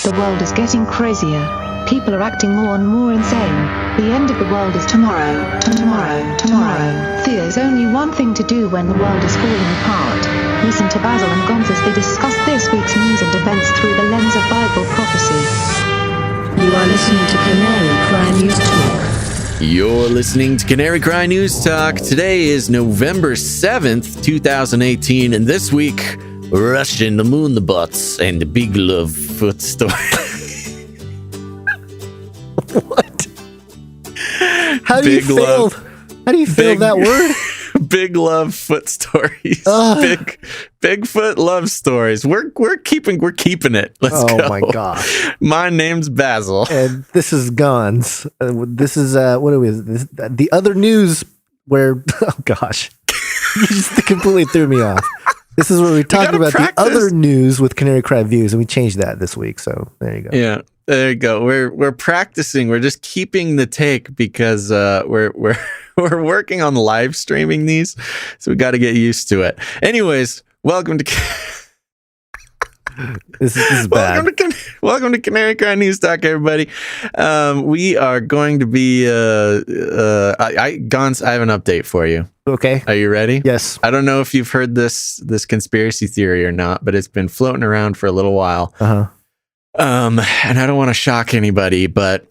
The world is getting crazier. People are acting more and more insane. The end of the world is tomorrow. There's only one thing to do when the world is falling apart. Listen to Basil and Gonz as they discuss this week's news and events through the lens of Bible prophecy. You are listening to Canary Cry News Talk. You're listening to Canary Cry News Talk. Today is November 7th, 2018, and this week, Russian the moon, the bots, and the big love foot story. What? How do you feel that word? Big love foot stories. Bigfoot love stories. We're keeping it. Let's go. Oh my gosh. My name's Basil. And this is Gonz. This is what is this? The other news where oh gosh. You just completely threw me off. This is where we talk about the other news with Canary Cry Views, and we changed that this week. So there you go. Yeah, there you go. We're practicing. We're just keeping the take because we're working on live streaming these, so we got to get used to it. Anyways, welcome to this is bad. Welcome to Canary Cry News Talk, everybody. We are going to be Gonz, I have an update for you. Okay. Are you ready? Yes. I don't know if you've heard this conspiracy theory or not, but it's been floating around for a little while. Uh-huh. And I don't want to shock anybody, but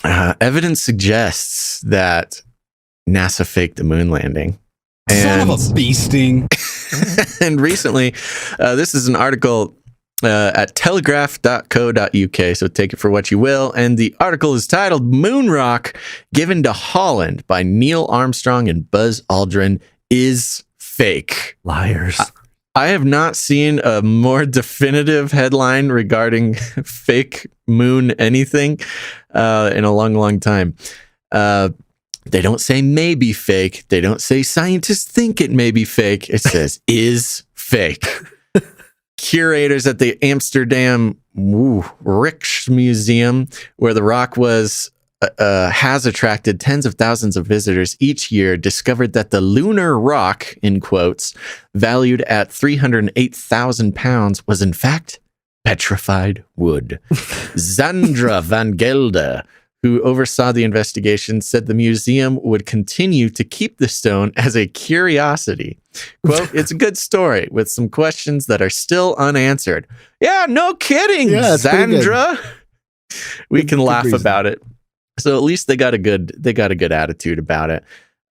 evidence suggests that NASA faked the moon landing. Son of a bee sting. And recently, this is an article at telegraph.co.uk, so take it for what you will. And the article is titled "Moon Rock Given to Holland by Neil Armstrong and Buzz Aldrin is Fake." Liars. I have not seen a more definitive headline regarding fake moon anything in a long, long time. They don't say maybe fake. They don't say scientists think it may be fake. It says is fake. Curators at the Amsterdam Rijksmuseum, where the rock was, has attracted tens of thousands of visitors each year, discovered that the lunar rock, in quotes, valued at 308,000 pounds, was in fact petrified wood. Zandra van Gelder, who oversaw the investigation, said the museum would continue to keep the stone as a curiosity. Quote, "It's a good story with some questions that are still unanswered." Yeah, no kidding, yeah, Zandra. We can laugh reason. about it. So at least they got a good attitude about it.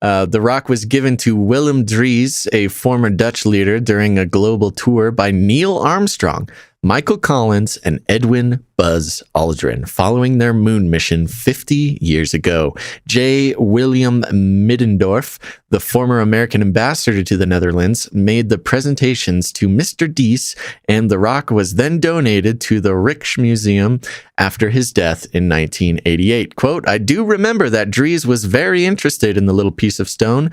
The rock was given to Willem Dries, a former Dutch leader, during a global tour by Neil Armstrong, Michael Collins, and Edwin Buzz Aldrin following their moon mission 50 years ago. J. William Middendorf, the former American ambassador to the Netherlands, made the presentations to Mr. Dees, and the rock was then donated to the Rijksmuseum after his death in 1988. Quote, "I do remember that Dries was very interested in the little piece of stone,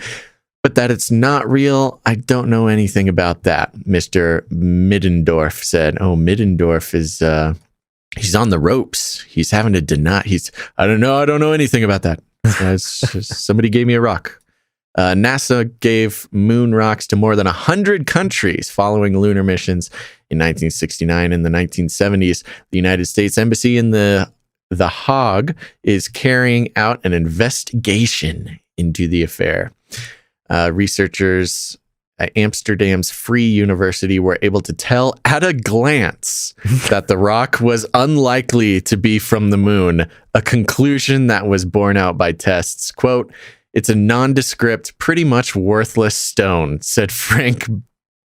but that it's not real, I don't know anything about that," Mr. Middendorf said. Oh, Middendorf is, he's on the ropes. He's having to deny. I don't know anything about that. Somebody gave me a rock. NASA gave moon rocks to more than 100 countries following lunar missions in 1969. In the 1970s, the United States Embassy in The Hague is carrying out an investigation into the affair. Researchers at Amsterdam's Free University were able to tell at a glance that the rock was unlikely to be from the moon, a conclusion that was borne out by tests. Quote, "It's a nondescript, pretty much worthless stone," said Frank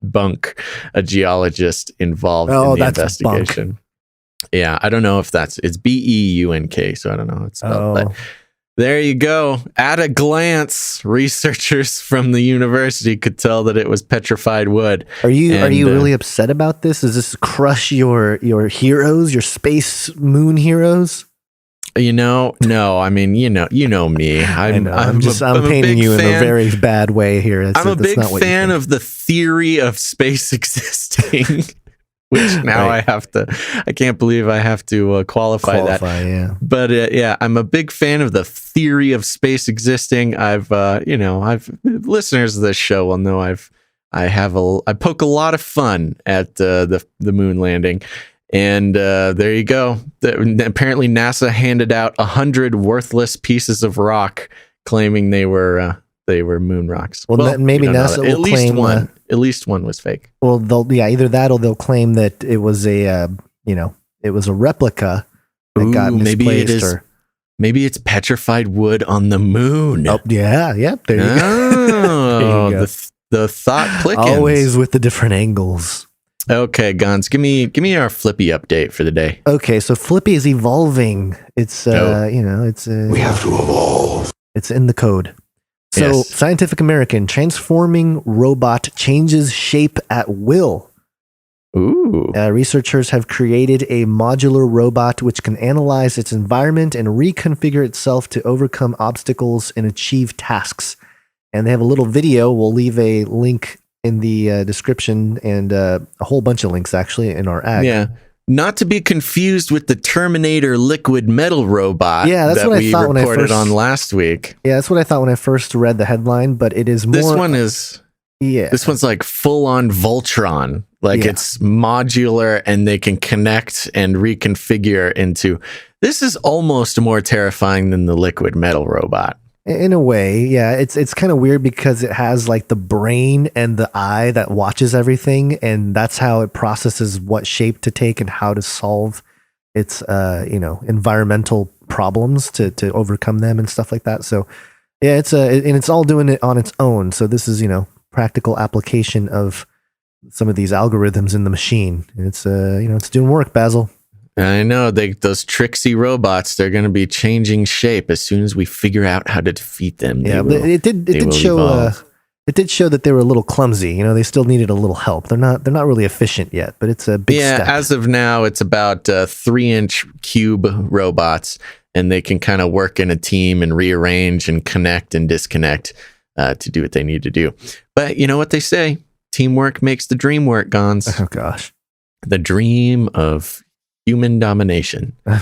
Bunk, a geologist involved in the investigation. Bunk. Yeah, I don't know if it's Beunk, so I don't know how it's spelled, but there you go. At a glance, researchers from the university could tell that it was petrified wood. Are you really upset about this? Does this crush your heroes, your space moon heroes? No. I mean, you know me. I'm painting you in a very bad way here. I'm a big fan of the theory of space existing. Which now right. I can't believe I have to qualify that. Yeah. But yeah, I'm a big fan of the theory of space existing. Listeners of this show will know I poke a lot of fun at the moon landing. And there you go. Apparently, NASA handed out 100 worthless pieces of rock, claiming they were moon rocks. Well, maybe NASA will claim at least one was fake. Well, either that or they'll claim that it was a replica that got misplaced. Maybe it's petrified wood on the moon. Oh, yeah. There you go. There you go. The thought plickens. Always with the different angles. Okay, Gons, give me our Flippy update for the day. Okay, so Flippy is evolving. It's we have to evolve. It's in the code. So, Yes. Scientific American, transforming robot changes shape at will. Ooh. Researchers have created a modular robot which can analyze its environment and reconfigure itself to overcome obstacles and achieve tasks. And they have a little video. We'll leave a link in the description and a whole bunch of links actually in our ad. Yeah. Not to be confused with the Terminator liquid metal robot that's that what I we thought reported on last week. Yeah, that's what I thought when I first read the headline, but it is more... This one's like full-on Voltron. It's modular and they can connect and reconfigure into... This is almost more terrifying than the liquid metal robot. In a way, yeah. It's kind of weird because it has like the brain and the eye that watches everything, and that's how it processes what shape to take and how to solve its environmental problems to overcome them and stuff like that. So yeah, it's all doing it on its own. So this is practical application of some of these algorithms in the machine. And it's it's doing work, Basil. I know those tricksy robots. They're going to be changing shape as soon as we figure out how to defeat them. Yeah, but it did show that they were a little clumsy. They still needed a little help. They're not really efficient yet, but it's a big step. As of now, it's about 3-inch cube robots, and they can kind of work in a team and rearrange and connect and disconnect to do what they need to do. But you know what they say? Teamwork makes the dream work, Gons. Oh gosh, the dream of human domination. Are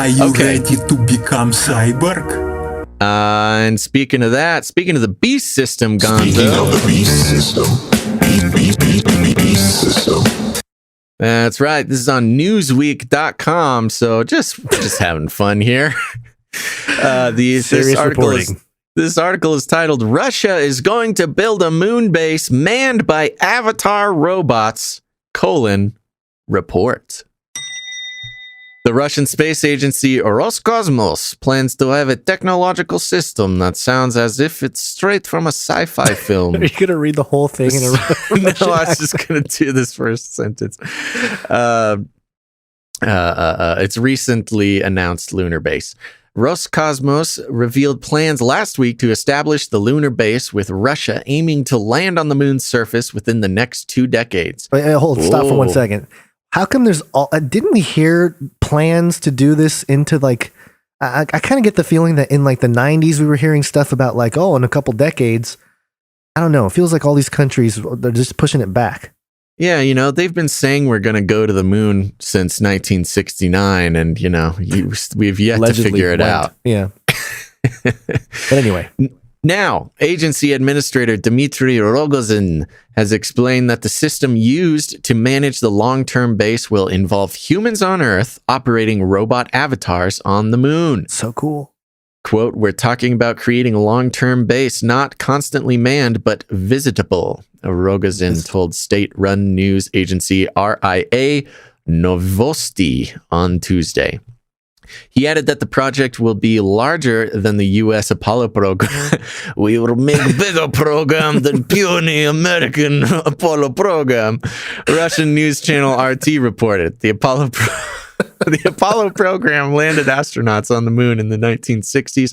you ready to become cyborg? And speaking of the beast system, Gonzo. Speaking of the beast system. That's right. This is on Newsweek.com. So just having fun here. This article is titled, Russia is going to build a moon base manned by avatar robots, report. The Russian space agency Roscosmos plans to have a technological system that sounds as if it's straight from a sci-fi film. Are you going to read the whole thing in a No, I was just going to do this first sentence. It's recently announced lunar base. Roscosmos revealed plans last week to establish the lunar base, with Russia aiming to land on the moon's surface within the next 2 decades. Stop for 1 second. How come there's didn't we hear plans to do this into I kind of get the feeling that in the 90s we were hearing stuff about in a couple decades. I don't know. It feels like all these countries, they're just pushing it back. Yeah, they've been saying we're going to go to the moon since 1969, and we've yet to figure it out. Yeah. But anyway. Now, agency administrator Dmitry Rogozin has explained that the system used to manage the long-term base will involve humans on Earth operating robot avatars on the moon. So cool. Quote, we're talking about creating a long-term base, not constantly manned, but visitable, Rogozin told state-run news agency RIA Novosti on Tuesday. He added that the project will be larger than the U.S. Apollo program. We will make a bigger program than puny American Apollo program. Russian news channel RT reported. The Apollo program landed astronauts on the moon in the 1960s.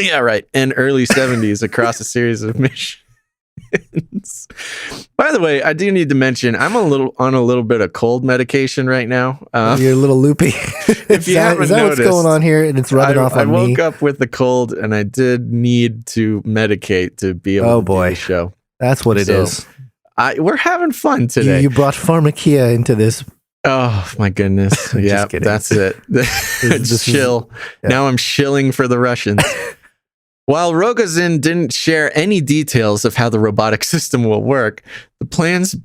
Yeah, right. And early 70s across a series of missions. By the way, I do need to mention I'm on a little bit of cold medication right now. You're a little loopy. If you haven't is that noticed, what's going on here? And it's rubbing off on me. I woke up with the cold, and I did need to medicate to be able to do the show. That's what it is. We're having fun today. You brought pharmakia into this. Oh my goodness! Yeah, that's it. Just chill. Now I'm shilling for the Russians. While Rogozin didn't share any details of how the robotic system will work, the plans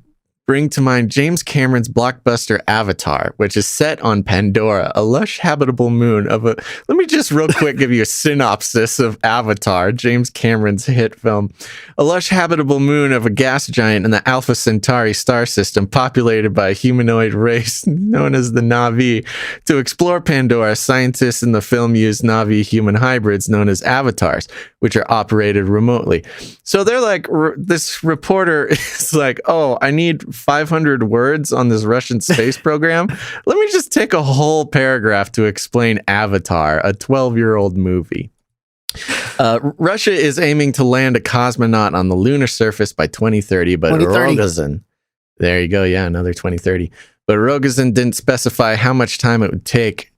bring to mind James Cameron's blockbuster Avatar, which is set on Pandora, a lush habitable moon of a... Let me just real quick give you a synopsis of Avatar, James Cameron's hit film. A lush habitable moon of a gas giant in the Alpha Centauri star system, populated by a humanoid race known as the Na'vi. To explore Pandora, scientists in the film use Na'vi human hybrids known as avatars, which are operated remotely. So they're like, this reporter is like, oh, I need 500 words on this Russian space program. Let me just take a whole paragraph to explain Avatar, a 12-year-old movie. Russia is aiming to land a cosmonaut on the lunar surface by 2030, but 2030. Rogozin, there you go, yeah, another 2030. But Rogozin didn't specify how much time it would take.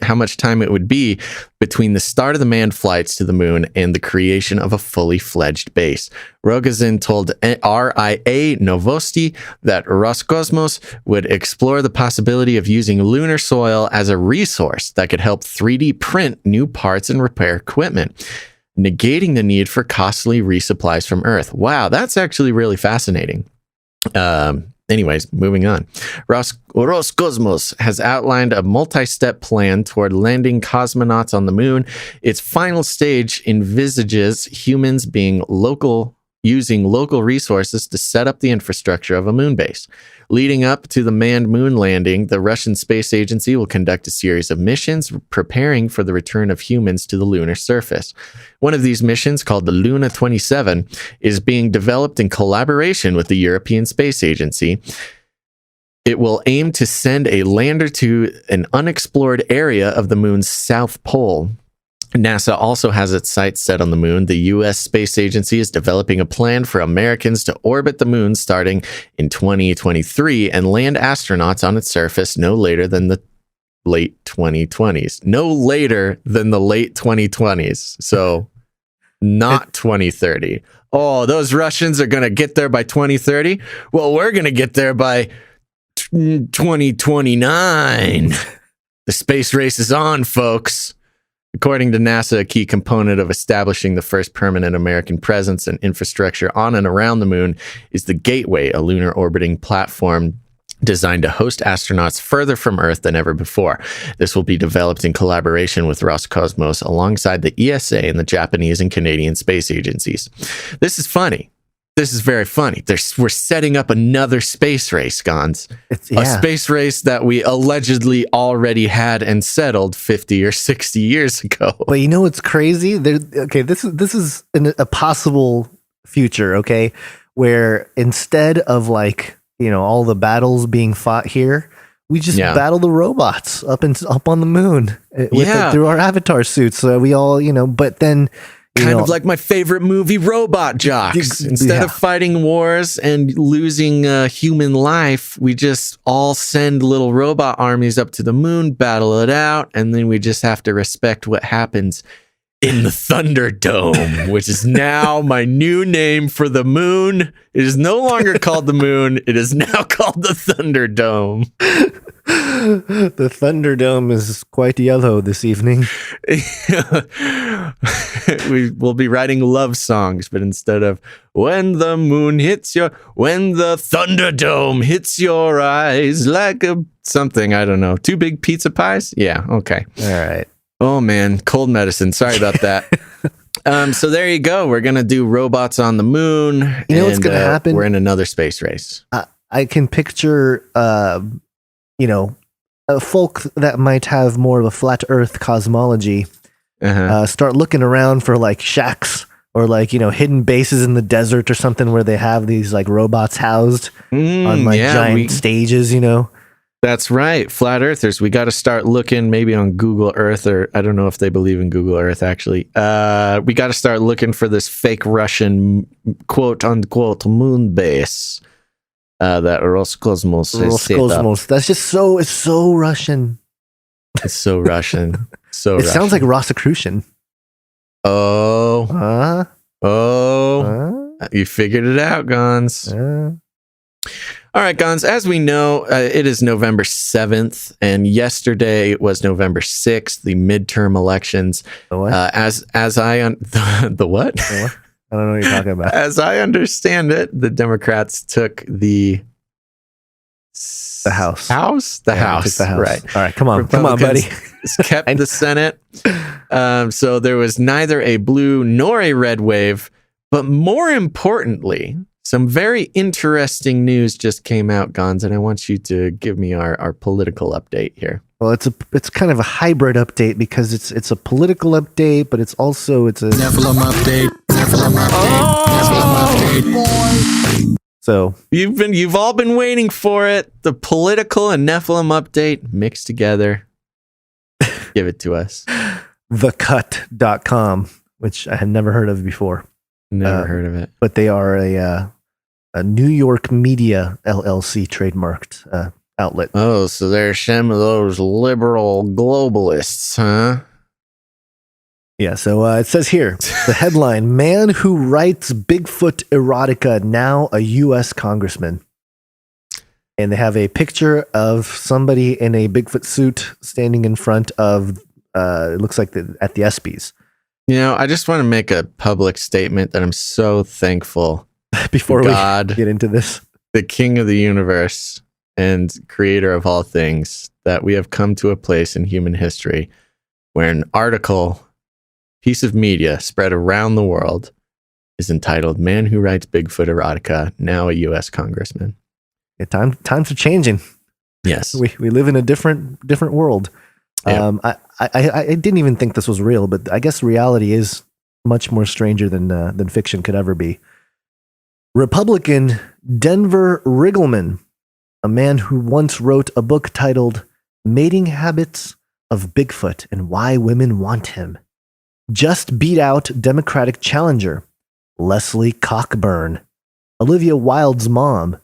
How much time it would be between the start of the manned flights to the moon and the creation of a fully fledged base. Rogozin told RIA Novosti that Roscosmos would explore the possibility of using lunar soil as a resource that could help 3D print new parts and repair equipment, negating the need for costly resupplies from Earth. Wow, that's actually really fascinating. Anyways, moving on. Roscosmos has outlined a multi-step plan toward landing cosmonauts on the moon. Its final stage envisages humans using local resources to set up the infrastructure of a moon base. Leading up to the manned moon landing, the Russian Space Agency will conduct a series of missions preparing for the return of humans to the lunar surface. One of these missions, called the Luna 27, is being developed in collaboration with the European Space Agency. It will aim to send a lander to an unexplored area of the moon's south pole. NASA also has its sights set on the moon. The U.S. Space Agency is developing a plan for Americans to orbit the moon starting in 2023 and land astronauts on its surface no later than the late 2020s. No later than the late 2020s. So not 2030. Oh, those Russians are going to get there by 2030? Well, we're going to get there by 2029. The space race is on, folks. According to NASA, a key component of establishing the first permanent American presence and infrastructure on and around the moon is the Gateway, a lunar orbiting platform designed to host astronauts further from Earth than ever before. This will be developed in collaboration with Roscosmos alongside the ESA and the Japanese and Canadian space agencies. This is funny. This is very funny. We're setting up another space race, Gons. A space race that we allegedly already had and settled 50 or 60 years ago. But you know what's crazy? This is a possible future, okay, where instead of all the battles being fought here, we just battle the robots up on the moon through our avatar suits. So we all, but then. Kind of like my favorite movie, Robot Jocks. Instead of fighting wars and losing human life, we just all send little robot armies up to the moon, battle it out, and then we just have to respect what happens in the Thunderdome, which is now my new name for the moon. It is no longer called the moon. It is now called the Thunderdome. The Thunderdome is quite yellow this evening. We will be writing love songs, but instead of when the Thunderdome hits your eyes like something, I don't know. 2 big pizza pies? Yeah, okay. All right. Oh man, cold medicine. Sorry about that. So there you go. We're going to do robots on the moon. You know what's going to happen? We're in another space race. I can picture, folk that might have more of a flat earth cosmology start looking around for shacks or hidden bases in the desert or something where they have these robots housed on giant stages, That's right. Flat earthers. We got to start looking maybe on Google Earth, or I don't know if they believe in Google Earth actually. We got to start looking for this fake Russian quote unquote moon base that Roscosmos has set up. That's just it's so Russian. It's so Russian. So it sounds like Rosicrucian. You figured it out, Gons. All right, Gons, as we know, it is November 7th, and yesterday was November 6th, the midterm elections. The what? The what? I don't know what you're talking about. As I understand it, the Democrats took the The House. The House. Took the House. Right. All right. Come on, buddy. Kept the Senate. So there was neither a blue nor a red wave. But more importantly, some very interesting news just came out, Gons, and I want you to give me our political update here. Well, it's kind of a hybrid update because it's a political update, but it's a Nephilim update. So you've all been waiting for it. The political and Nephilim update mixed together. Give it to us. thecut.com, which I had never heard of before. Never heard of it. But they are a New York Media LLC trademarked outlet. Oh, so they're some of those liberal globalists, huh? Yeah, so it says here, the headline, Man Who Writes Bigfoot Erotica, Now a U.S. Congressman. And they have a picture of somebody in a Bigfoot suit standing in front of, it looks like at the ESPYs. You know, I just want to make a public statement that I'm so thankful before God, we get into this. The King of the universe and creator of all things, that we have come to a place in human history where an piece of media spread around the world is entitled Man Who Writes Bigfoot Erotica, Now a U.S. Congressman. Yeah, times are changing. Yes. We live in a different world. Yeah. I didn't even think this was real, but I guess reality is much more stranger than fiction could ever be. Republican Denver Riggleman, a man who once wrote a book titled Mating Habits of Bigfoot and Why Women Want Him, just beat out Democratic challenger Leslie Cockburn, Olivia Wilde's mom,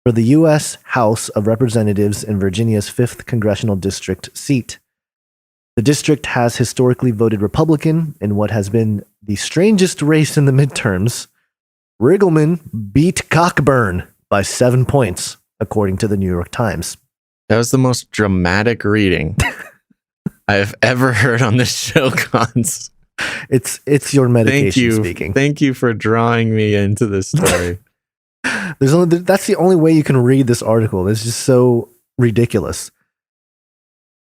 for the U.S. House of Representatives in Virginia's 5th Congressional District seat. The district has historically voted Republican in what has been the strangest race in the midterms. Riggleman beat Cockburn by 7 points, according to the New York Times. That was the most dramatic reading I have ever heard on this show, Cons. It's your medication speaking. Thank you for drawing me into this story. That's the only way you can read this article. It's just so ridiculous.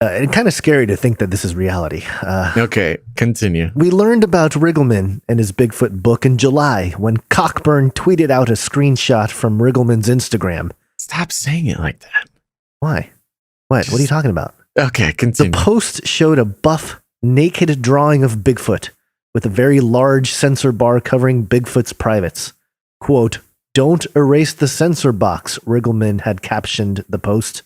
And kind of scary to think that this is reality. Okay, continue. We learned about Riggleman and his Bigfoot book in July when Cockburn tweeted out a screenshot from Riggleman's Instagram. Stop saying it like that. Why? What are you talking about? Okay, continue. The post showed a buff, naked drawing of Bigfoot with a very large censor bar covering Bigfoot's privates. Quote, "Don't erase the censor box," Riggleman had captioned the post.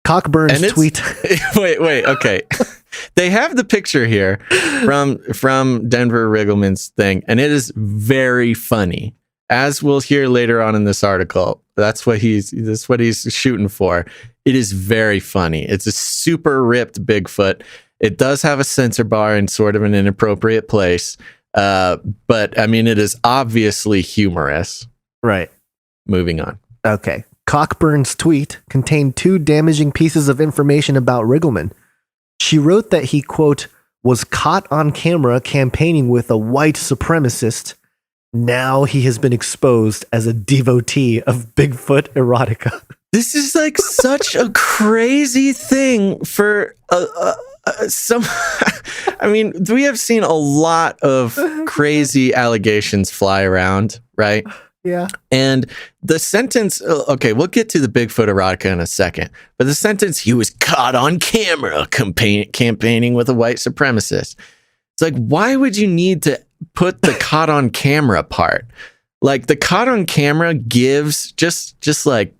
Cockburn's tweet. Wait. Okay, they have the picture here from Denver Riggleman's thing, and it is very funny, as we'll hear later on in this article. That's what he's shooting for. It is very funny. It's a super ripped Bigfoot. It does have a censor bar in sort of an inappropriate place, but I mean, it is obviously humorous. Right. Moving on. Okay. Cockburn's tweet contained 2 damaging pieces of information about Riggleman. She wrote that he, quote, was caught on camera campaigning with a white supremacist. Now he has been exposed as a devotee of Bigfoot erotica. This is like such a crazy thing for some. I mean, we have seen a lot of crazy allegations fly around, right? Yeah. And the sentence, okay, we'll get to the Bigfoot erotica in a second, but the sentence, he was caught on camera campaigning with a white supremacist. It's like, why would you need to put the caught on camera part? Like, the caught on camera gives just like,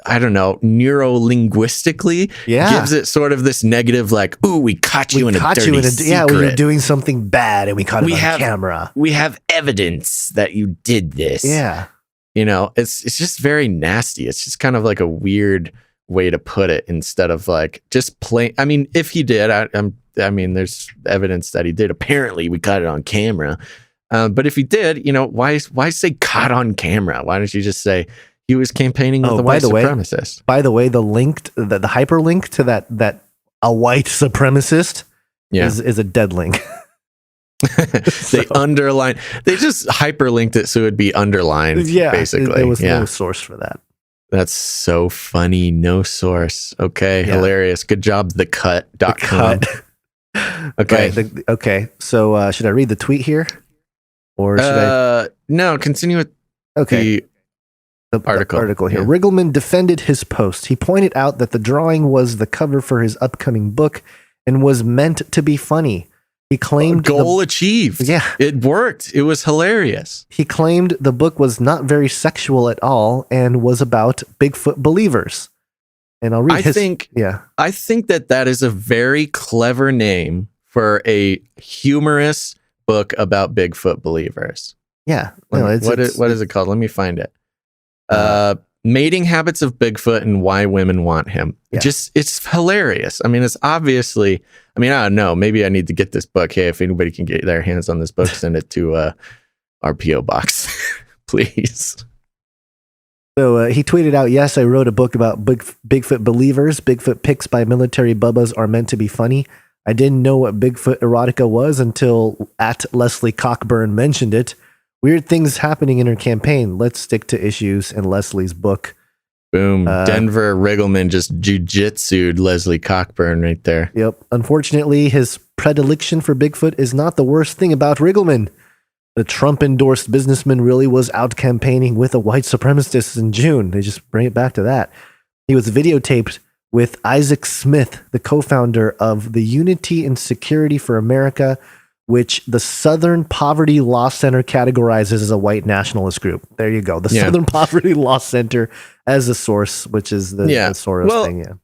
I don't know, neuro-linguistically, gives it sort of this negative, like, ooh, we caught you in a dirty secret. Yeah, we were doing something bad and we caught it on camera. We have evidence that you did this. Yeah. You know, it's just very nasty. It's just kind of like a weird way to put it instead of like just plain. I mean, if he did, I mean, there's evidence that he did. Apparently, we caught it on camera. But if he did, you know, why say caught on camera? Why don't you just say he was campaigning with a white supremacist? By the way, the hyperlink to that a white supremacist is a dead link. They underline. They just hyperlinked it so it'd be underlined. Yeah, basically. There was no source for that. That's so funny. No source. Okay, Yeah. hilarious. Good job, thecut.com. Okay. Right, okay. So should I read the tweet here? Or should I? No, continue with Okay. the article here. Yeah. Riggleman defended his post. He pointed out that the drawing was the cover for his upcoming book and was meant to be funny. He claimed goal achieved. Yeah. It worked. It was hilarious. He claimed the book was not very sexual at all and was about Bigfoot believers. And I'll read I think that is a very clever name for a humorous book about Bigfoot believers. Yeah. What is it called? Let me find it. Mating Habits of Bigfoot and Why Women Want Him. Yeah. It's hilarious. I mean, it's obviously, I don't know. Maybe I need to get this book. Hey, if anybody can get their hands on this book, send it to our P.O. box, please. So he tweeted out, yes, I wrote a book about Bigfoot believers. Bigfoot pics by military bubbas are meant to be funny. I didn't know what Bigfoot erotica was until @Leslie Cockburn mentioned it. Weird things happening in her campaign. Let's stick to issues in Leslie's book. Boom. Denver Riggleman just jujitsu'd Leslie Cockburn right there. Yep. Unfortunately, his predilection for Bigfoot is not the worst thing about Riggleman. The Trump-endorsed businessman really was out campaigning with a white supremacist in June. They just bring it back to that. He was videotaped with Isaac Smith, the co-founder of the Unity and Security for America, which the Southern Poverty Law Center categorizes as a white nationalist group. There you go. The Southern Poverty Law Center as a source, which is the Soros thing. Yeah.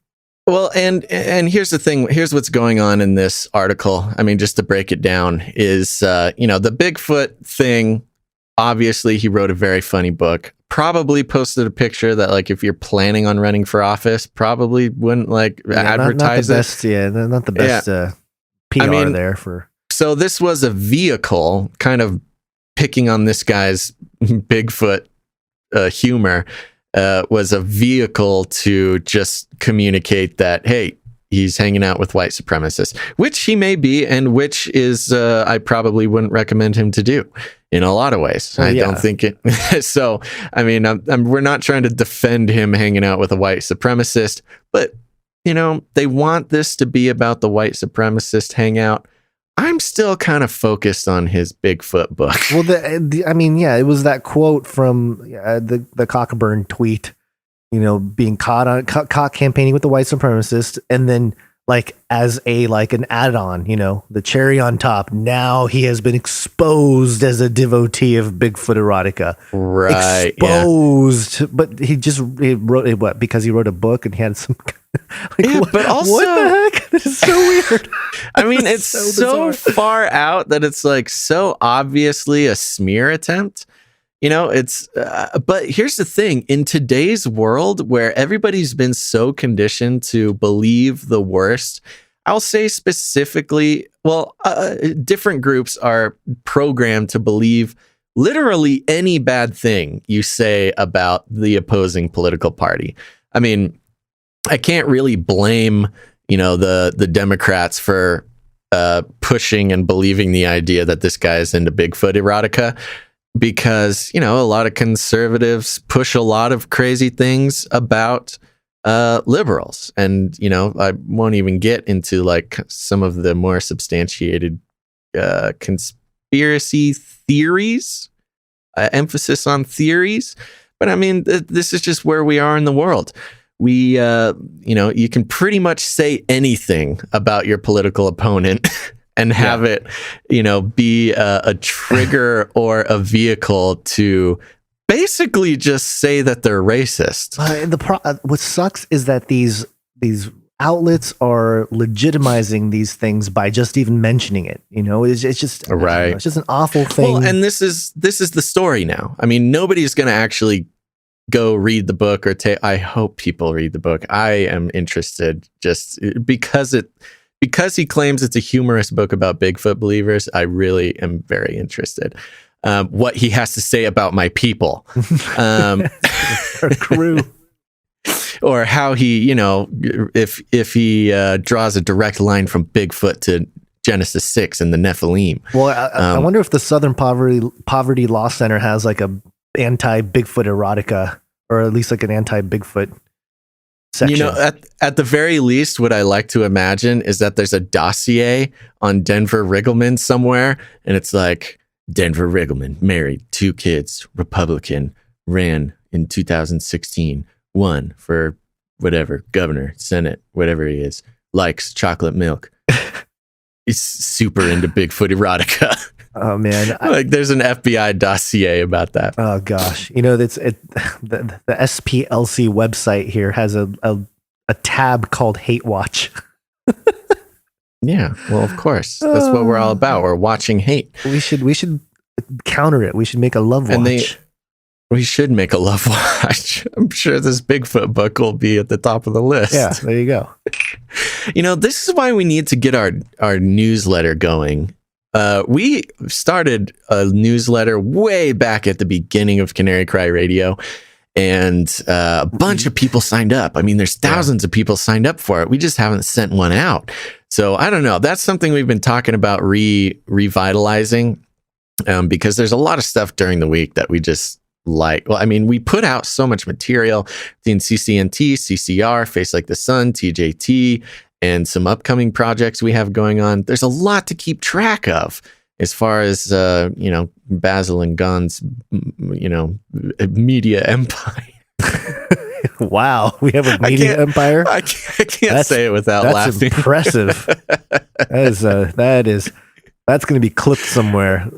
Well, and here's the thing. Here's what's going on in this article. I mean, just to break it down is, the Bigfoot thing. Obviously, he wrote a very funny book. Probably posted a picture that, like, if you're planning on running for office, probably wouldn't advertise not the best PR there for. So this was a vehicle, kind of picking on this guy's Bigfoot humor, was a vehicle to just communicate that, hey, he's hanging out with white supremacists, which he may be, and which is I probably wouldn't recommend him to do in a lot of ways. I don't think it. So, I mean, we're not trying to defend him hanging out with a white supremacist, but, they want this to be about the white supremacist hangout. I'm still kind of focused on his Bigfoot book. Well, it was that quote from the Cockburn tweet, being caught campaigning with the white supremacist, and then as an add-on, the cherry on top. Now he has been exposed as a devotee of Bigfoot erotica. Right. Exposed. Yeah. But he wrote it, what? Because he wrote a book and he had some... but also... What the heck? This is so weird. I mean, it's so far out that it's so obviously a smear attempt. But here's the thing. In today's world where everybody's been so conditioned to believe the worst, I'll say specifically, different groups are programmed to believe literally any bad thing you say about the opposing political party. I mean, I can't really blame, the Democrats for pushing and believing the idea that this guy is into Bigfoot erotica. Because, a lot of conservatives push a lot of crazy things about liberals. And, I won't even get into some of the more substantiated conspiracy theories, emphasis on theories. But I mean, this is just where we are in the world. We, you can pretty much say anything about your political opponent and have it, be a trigger or a vehicle to basically just say that they're racist. What sucks is that these outlets are legitimizing these things by just even mentioning it. It's just right. It's just an awful thing. Well, and this is the story now. I mean, nobody's going to actually go read the book or I hope people read the book. I am interested just because he claims it's a humorous book about Bigfoot believers. I really am very interested. What he has to say about my people, our crew, or how he, if he draws a direct line from Bigfoot to Genesis 6 and the Nephilim. Well, I wonder if the Southern Poverty Law Center has a anti-Bigfoot erotica or at least like an anti-Bigfoot section. You know, at the very least, what I like to imagine is that there's a dossier on Denver Riggleman somewhere, and it's like, Denver Riggleman, married, 2 kids, Republican, ran in 2016, won for whatever, governor, Senate, whatever he is, likes chocolate milk. He's super into Bigfoot erotica. Oh man, like there's an FBI dossier about that. Oh gosh, you know the SPLC website here has a tab called Hate Watch. Yeah, well, of course, that's what we're all about. We're watching hate. We should counter it. We should make a love watch. We should make a love watch. I'm sure this Bigfoot book will be at the top of the list. Yeah, there you go. You know, this is why we need to get our newsletter going. We started a newsletter way back at the beginning of Canary Cry Radio, and a bunch of people signed up. I mean, there's thousands of people signed up for it. We just haven't sent one out. So I don't know. That's something we've been talking about revitalizing, because there's a lot of stuff during the week that we just like. Well, I mean, we put out so much material in CCNT, CCR, Face Like the Sun, TJT, and some upcoming projects we have going on. There's a lot to keep track of as far as, Basil and Gunn's, media empire. Wow, we have a media empire. I can't say it without laughing. That's impressive. That's going to be clipped somewhere.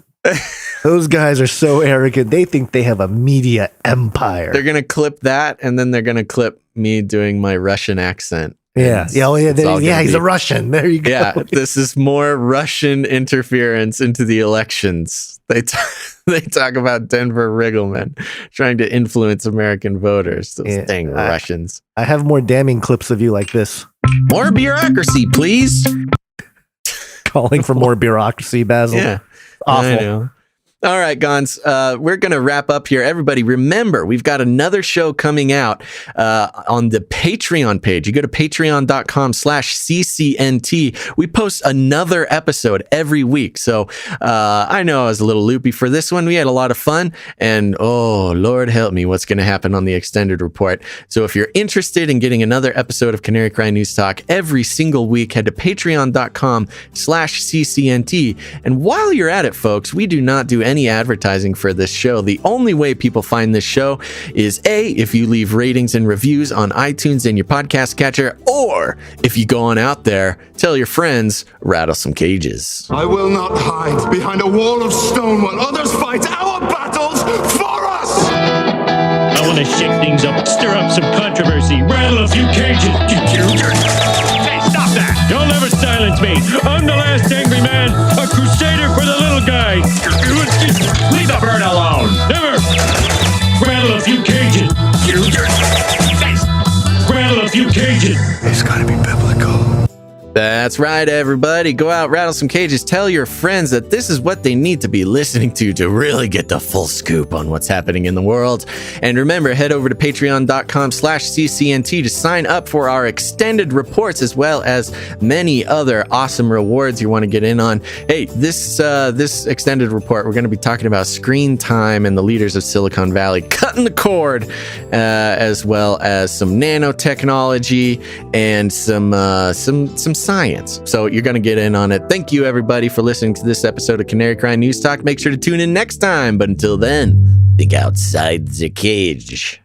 Those guys are so arrogant. They think they have a media empire. They're going to clip that, and then they're going to clip me doing my Russian accent. Yeah. He's a Russian. There you go. Yeah, this is more Russian interference into the elections. They talk about Denver Riggleman trying to influence American voters. Those dang Russians. I have more damning clips of you like this. More bureaucracy, please. Calling for more bureaucracy, Basil. Yeah. Awful. I know. All right, Gons, we're going to wrap up here. Everybody, remember, we've got another show coming out on the Patreon page. You go to patreon.com/CCNT. We post another episode every week. So I know I was a little loopy for this one. We had a lot of fun. And, oh, Lord help me, what's going to happen on the extended report. So if you're interested in getting another episode of Canary Cry News Talk every single week, head to patreon.com/CCNT. And while you're at it, folks, we do not do any advertising for this show. The only way people find this show is if you leave ratings and reviews on iTunes and your podcast catcher, or if you go on out there, tell your friends, rattle some cages. I will not hide behind a wall of stone while others fight our battles for us! I want to shake things up, stir up some controversy, rattle a few cages. Hey, stop that! You'll never silence me. I'm the last angry man, a crusader for the little guy. Leave the bird alone. Never. Rattle a few cages. Rattle a few cages. It's gotta be biblical. That's right, everybody. Go out, rattle some cages. Tell your friends that this is what they need to be listening to really get the full scoop on what's happening in the world. And remember, head over to patreon.com/CCNT to sign up for our extended reports, as well as many other awesome rewards you want to get in on. Hey, this extended report, we're going to be talking about screen time and the leaders of Silicon Valley cutting the cord, as well as some nanotechnology and some science. So you're going to get in on it. Thank you, everybody, for listening to this episode of Canary Cry News Talk. Make sure to tune in next time. But until then, think outside the cage.